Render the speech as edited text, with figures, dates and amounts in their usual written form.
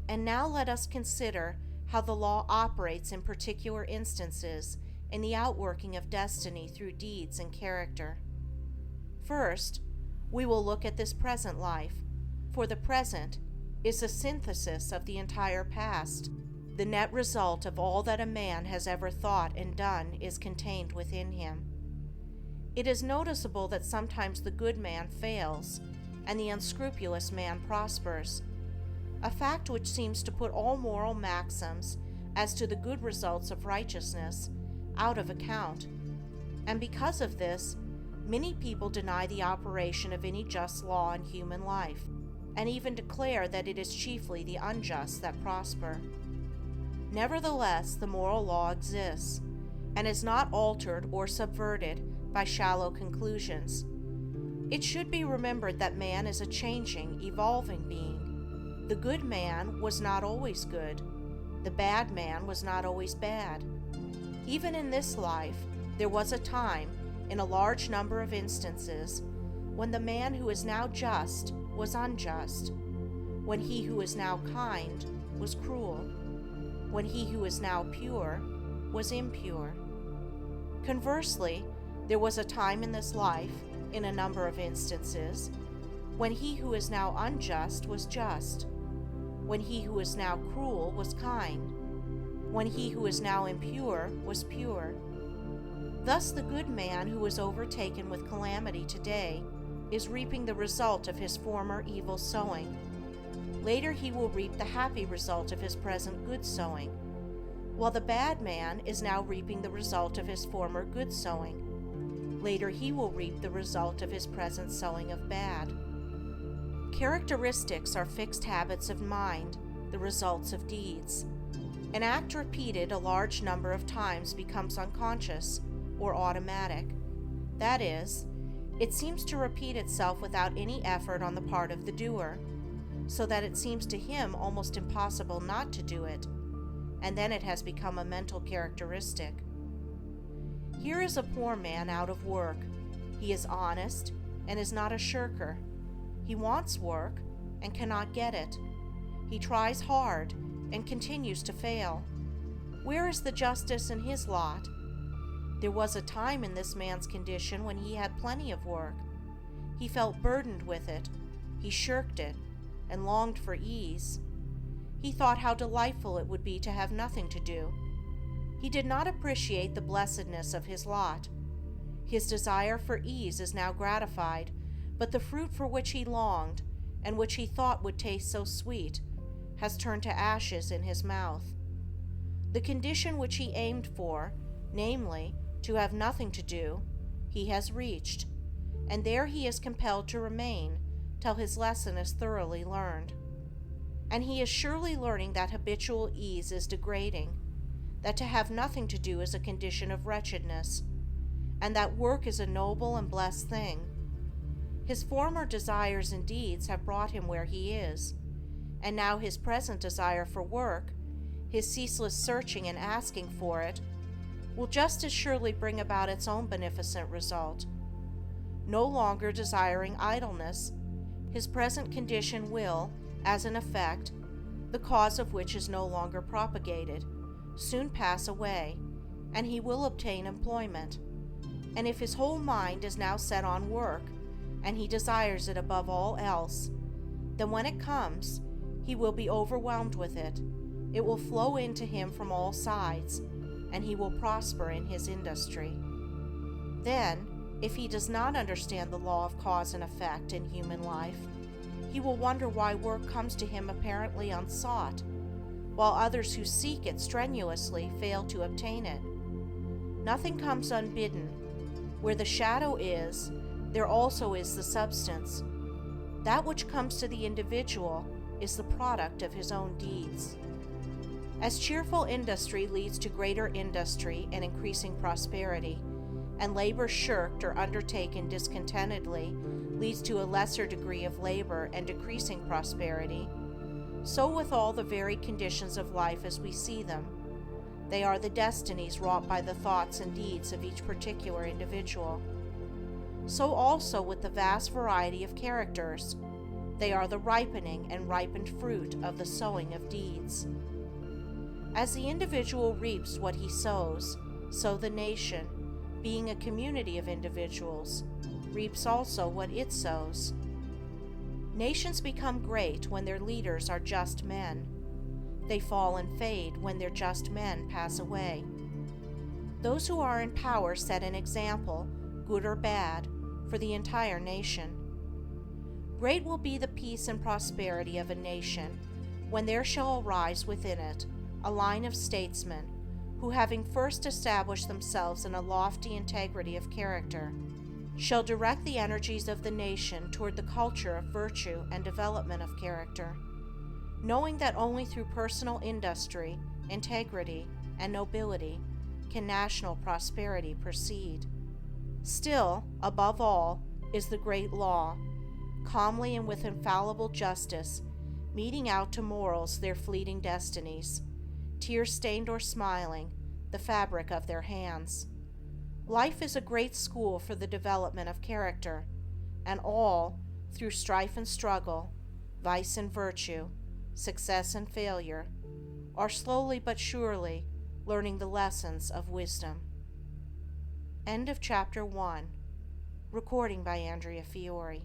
And now let us consider how the law operates in particular instances in the outworking of destiny through deeds and character. First, we will look at this present life, for the present is a synthesis of the entire past. The net result of all that a man has ever thought and done is contained within him. It is noticeable that sometimes the good man fails and the unscrupulous man prospers, a fact which seems to put all moral maxims as to the good results of righteousness out of account. And because of this, many people deny the operation of any just law in human life, and even declare that it is chiefly the unjust that prosper. Nevertheless, the moral law exists, and is not altered or subverted by shallow conclusions. It should be remembered that man is a changing, evolving being. The good man was not always good. The bad man was not always bad. Even in this life, there was a time, in a large number of instances, when the man who is now just was unjust, when he who is now kind was cruel, when he who is now pure was impure. Conversely, there was a time in this life, in a number of instances, when he who is now unjust was just, when he who is now cruel was kind, when he who is now impure was pure. Thus the good man who is overtaken with calamity today is reaping the result of his former evil sowing. Later he will reap the happy result of his present good sowing, while the bad man is now reaping the result of his former good sowing. Later he will reap the result of his present sowing of bad. Characteristics are fixed habits of mind, the results of deeds. An act repeated a large number of times becomes unconscious or automatic. That is, it seems to repeat itself without any effort on the part of the doer, so that it seems to him almost impossible not to do it, and then it has become a mental characteristic. Here is a poor man out of work. He is honest and is not a shirker. He wants work and cannot get it. He tries hard and continues to fail. Where is the justice in his lot? There was a time in this man's condition when he had plenty of work. He felt burdened with it. He shirked it and longed for ease. He thought how delightful it would be to have nothing to do. He did not appreciate the blessedness of his lot. His desire for ease is now gratified, but the fruit for which he longed, and which he thought would taste so sweet, has turned to ashes in his mouth. The condition which he aimed for, namely, to have nothing to do, he has reached, and there he is compelled to remain till his lesson is thoroughly learned. And he is surely learning that habitual ease is degrading, that to have nothing to do is a condition of wretchedness, and that work is a noble and blessed thing. His former desires and deeds have brought him where he is, and now his present desire for work, his ceaseless searching and asking for it, will just as surely bring about its own beneficent result. No longer desiring idleness, his present condition will, as an effect, the cause of which is no longer propagated, soon pass away, and he will obtain employment. And if his whole mind is now set on work, and he desires it above all else, then when it comes, he will be overwhelmed with it. It will flow into him from all sides, and he will prosper in his industry. Then, if he does not understand the law of cause and effect in human life, he will wonder why work comes to him apparently unsought, while others who seek it strenuously fail to obtain it. Nothing comes unbidden. Where the shadow is, there also is the substance. That which comes to the individual is the product of his own deeds. As cheerful industry leads to greater industry and increasing prosperity, and labor shirked or undertaken discontentedly leads to a lesser degree of labor and decreasing prosperity, so with all the varied conditions of life as we see them. They are the destinies wrought by the thoughts and deeds of each particular individual. So also with the vast variety of characters. They are the ripening and ripened fruit of the sowing of deeds. As the individual reaps what he sows, so the nation, being a community of individuals, reaps also what it sows. Nations become great when their leaders are just men. They fall and fade when their just men pass away. Those who are in power set an example, good or bad, for the entire nation. Great will be the peace and prosperity of a nation when there shall arise within it a line of statesmen who, having first established themselves in a lofty integrity of character, shall direct the energies of the nation toward the culture of virtue and development of character, knowing that only through personal industry, integrity, and nobility can national prosperity proceed. Still, above all, is the great law, calmly and with infallible justice, meting out to mortals their fleeting destinies, tear-stained or smiling, the fabric of their hands. Life is a great school for the development of character, and all, through strife and struggle, vice and virtue, success and failure, are slowly but surely learning the lessons of wisdom. End of Chapter 1. Recording by Andrea Fiore.